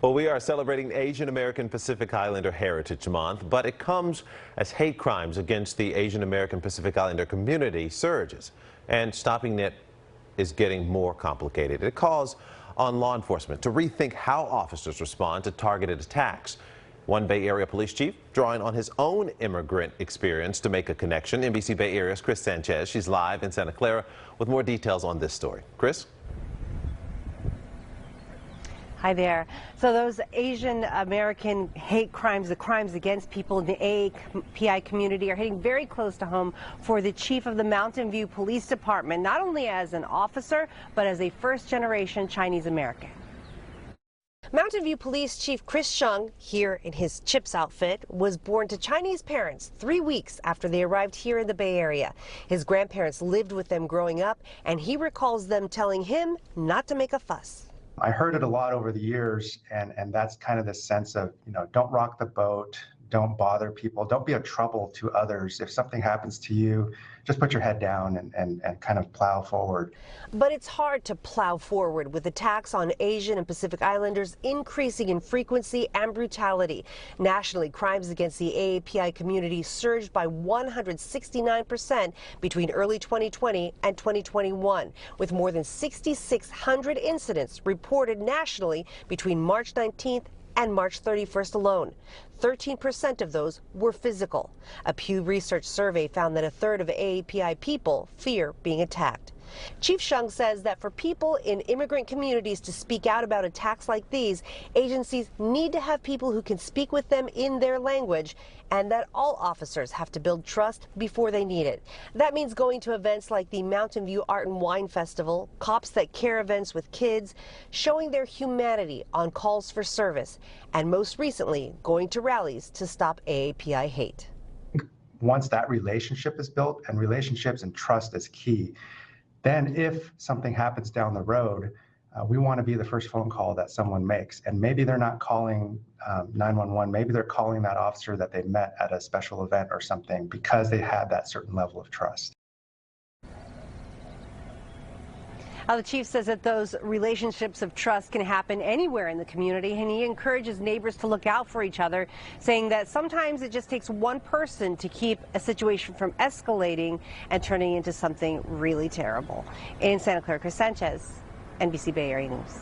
Well, we are celebrating Asian American Pacific Islander Heritage Month, but it comes as hate crimes against the Asian American Pacific Islander community surges, and stopping it is getting more complicated. It calls on law enforcement to rethink how officers respond to targeted attacks. One Bay Area police chief drawing on his own immigrant experience to make a connection. NBC Bay Area's Kris Sanchez, she's live in Santa Clara with more details on this story. Kris? Hi there. So those Asian American hate crimes, the crimes against people in the AAPI community, are hitting very close to home for the chief of the Mountain View Police Department, not only as an officer, but as a first-generation Chinese American. Mountain View Police Chief Chris Hsiung, here in his Chips outfit, was born to Chinese parents 3 weeks after they arrived here in the Bay Area. His grandparents lived with them growing up, and he recalls them telling him not to make a fuss. I heard it a lot over the years, and that's kind of the sense of, don't rock the boat, don't bother people, don't be a trouble to others. If something happens to you, just put your head down and kind of plow forward. But it's hard to plow forward with attacks on Asian and Pacific Islanders increasing in frequency and brutality. Nationally, crimes against the AAPI community surged by 169% between early 2020 and 2021, with more than 6,600 incidents reported nationally between March 19th and March 31st alone. 13% of those were physical. A Pew Research survey found that a third of AAPI people fear being attacked. Chief Hsiung says that for people in immigrant communities to speak out about attacks like these, agencies need to have people who can speak with them in their language, and that all officers have to build trust before they need it. That means going to events like the Mountain View Art and Wine Festival, Cops That Care events with kids, showing their humanity on calls for service, and most recently, going to rallies to stop AAPI hate. Once that relationship is built, and relationships and trust is key, then if something happens down the road, we want to be the first phone call that someone makes. And maybe they're not calling 911, maybe they're calling that officer that they met at a special event or something because they had that certain level of trust. The chief says that those relationships of trust can happen anywhere in the community, and he encourages neighbors to look out for each other, saying that sometimes it just takes one person to keep a situation from escalating and turning into something really terrible. In Santa Clara, Kris Sanchez, NBC Bay Area News.